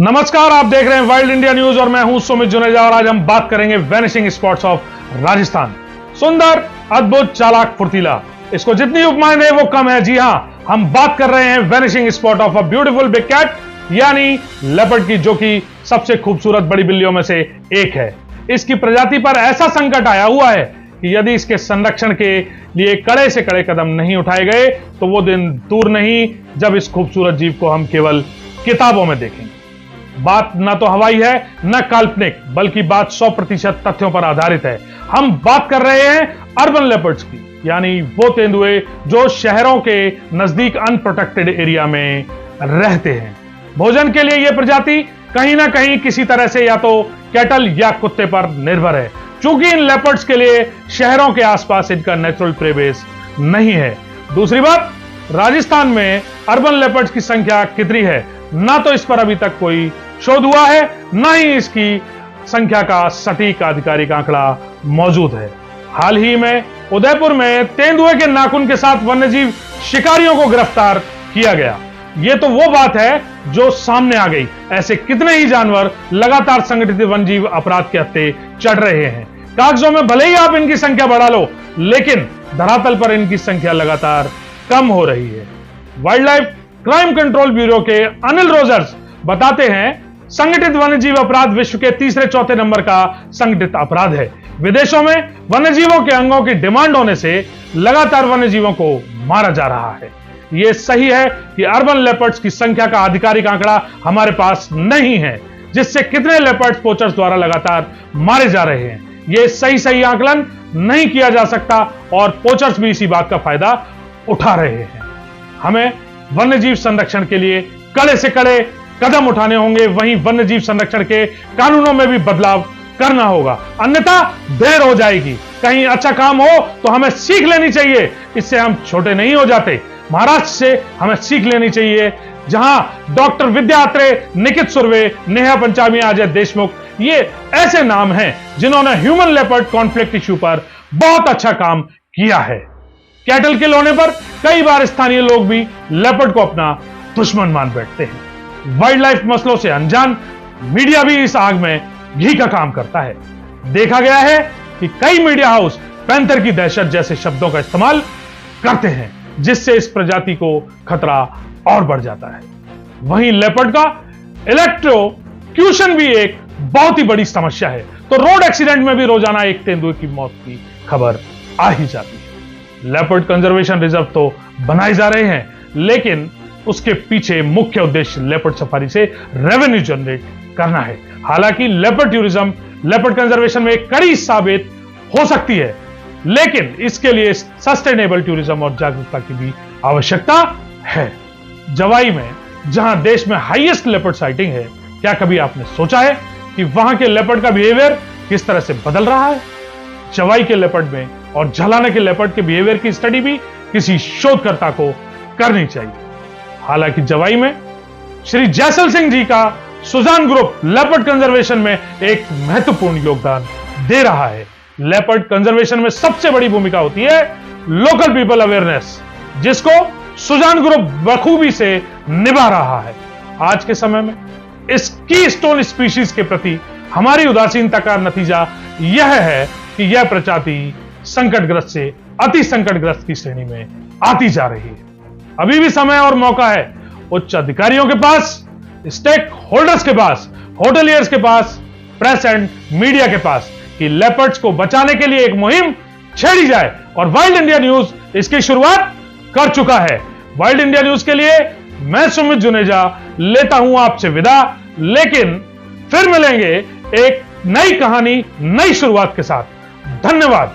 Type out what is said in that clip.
नमस्कार, आप देख रहे हैं वाइल्ड इंडिया न्यूज और मैं हूं सुमित जुनेजा और आज हम बात करेंगे वैनिशिंग स्पॉट्स ऑफ राजस्थान। सुंदर, अद्भुत, चालाक, फुर्तीला, इसको जितनी उपमाएं दें वो कम है। जी हां, हम बात कर रहे हैं vanishing spot of a beautiful big cat यानी लेपर्ड की, जो कि सबसे खूबसूरत बड़ी बिल्लियों में से एक है। इसकी प्रजाति पर ऐसा संकट आया हुआ है कि यदि इसके संरक्षण के लिए कड़े से कड़े कदम नहीं उठाए गए तो वो दिन दूर नहीं जब इस खूबसूरत जीव को हम केवल किताबों में देखेंगे। बात न तो हवाई है न काल्पनिक, बल्कि बात 100% तथ्यों पर आधारित है। हम बात कर रहे हैं अर्बन लेपर्ड्स की, यानी वो तेंदुए जो शहरों के नजदीक अनप्रोटेक्टेड एरिया में रहते हैं। भोजन के लिए यह प्रजाति कहीं ना कहीं किसी तरह से या तो कैटल या कुत्ते पर निर्भर है, क्योंकि इन लेपर्ड्स के लिए शहरों के आसपास इनका नेचुरल प्रे बेस नहीं है। दूसरी बात, राजस्थान में अर्बन लेपर्ड्स की संख्या कितनी है, ना तो इस पर अभी तक कोई शोध हुआ है, ना ही इसकी संख्या का सटीक आधिकारिक आंकड़ा मौजूद है। हाल ही में उदयपुर में तेंदुए के नाखून के साथ वन्यजीव शिकारियों को गिरफ्तार किया गया। यह तो वो बात है जो सामने आ गई। ऐसे कितने ही जानवर लगातार संगठित वन्यजीव अपराध के हत्थे चढ़ रहे हैं। कागजों में भले ही आप इनकी संख्या बढ़ा लो, लेकिन धरातल पर इनकी संख्या लगातार कम हो रही है। Wild life crime control bureau के अनिल रोजर्स बताते हैं, संगठित वन्यजीव अपराध विश्व के तीसरे चौथे नंबर का संगठित अपराध है। विदेशों में वन्यजीवों के अंगों की डिमांड होने से लगातार वन्यजीवों को मारा जा रहा है। यह सही है कि अर्बन लेपर्ड्स की संख्या का आधिकारिक आंकड़ा हमारे पास नहीं है, जिससे कितने लेपर्ड्स पोचर्स द्वारा लगातार मारे जा रहे हैं यह सही आकलन नहीं किया जा सकता और पोचर्स भी इसी बात का फायदा उठा रहे हैं। हमें वन्यजीव संरक्षण के लिए कड़े से कड़े कदम उठाने होंगे, वहीं वन्यजीव संरक्षण के कानूनों में भी बदलाव करना होगा, अन्यथा देर हो जाएगी। कहीं अच्छा काम हो तो हमें सीख लेनी चाहिए, इससे हम छोटे नहीं हो जाते। महाराष्ट्र से हमें सीख लेनी चाहिए, जहां डॉक्टर विद्या अत्रे, निकित सुर्वे, नेहा पंचामी, अजय देशमुख, ये ऐसे नाम हैं जिन्होंने ह्यूमन लेपर्ड कॉन्फ्लिक्ट इश्यू पर बहुत अच्छा काम किया है। कैटल किल होने पर कई बार स्थानीय लोग भी लेपर्ड को अपना दुश्मन मान बैठते हैं। वाइल्ड लाइफ मसलों से अनजान मीडिया भी इस आग में घी का काम करता है। देखा गया है कि कई मीडिया हाउस पैंथर की दहशत जैसे शब्दों का इस्तेमाल करते हैं, जिससे इस प्रजाति को खतरा और बढ़ जाता है। वहीं लेपर्ड का इलेक्ट्रोक्यूशन भी एक बहुत ही बड़ी समस्या है, तो रोड एक्सीडेंट में भी रोजाना एक तेंदुए की मौत की खबर आ ही जाती है। लेपर्ड कंजर्वेशन रिजर्व तो बनाए जा रहे हैं, लेकिन उसके पीछे मुख्य उद्देश्य लेपर्ड सफारी से रेवेन्यू जनरेट करना है। हालांकि लेपर्ड टूरिज्म लेपर्ड कंजर्वेशन में एक कड़ी साबित हो सकती है, लेकिन इसके लिए सस्टेनेबल टूरिज्म और जागरूकता की भी आवश्यकता है। जवाई में, जहां देश में हाईएस्ट लेपर्ड साइटिंग है, क्या कभी आपने सोचा है कि वहां के लेपर्ड का बिहेवियर किस तरह से बदल रहा है? जवाई के लेपर्ड में और झलाना के लेपर्ड के बिहेवियर की स्टडी भी किसी शोधकर्ता को करनी चाहिए। हालांकि जवाई में श्री जैसल सिंह जी का सुजान ग्रुप लेपर्ड कंजर्वेशन में एक महत्वपूर्ण योगदान दे रहा है। लेपर्ड कंजर्वेशन में सबसे बड़ी भूमिका होती है लोकल पीपल अवेयरनेस, जिसको सुजान ग्रुप बखूबी से निभा रहा है। आज के समय में इस कीस्टोन स्पीशीज के प्रति हमारी उदासीनता का नतीजा यह है कि यह प्रजाति संकटग्रस्त से अति संकटग्रस्त की श्रेणी में आती जा रही है। अभी भी समय और मौका है उच्च अधिकारियों के पास, स्टेक होल्डर्स के पास, होटलियर्स के पास, प्रेस एंड मीडिया के पास, कि लेपर्ड्स को बचाने के लिए एक मुहिम छेड़ी जाए, और वाइल्ड इंडिया न्यूज इसकी शुरुआत कर चुका है। वाइल्ड इंडिया न्यूज के लिए मैं सुमित जुनेजा लेता हूं आपसे विदा, लेकिन फिर मिलेंगे एक नई कहानी, नई शुरुआत के साथ। धन्यवाद।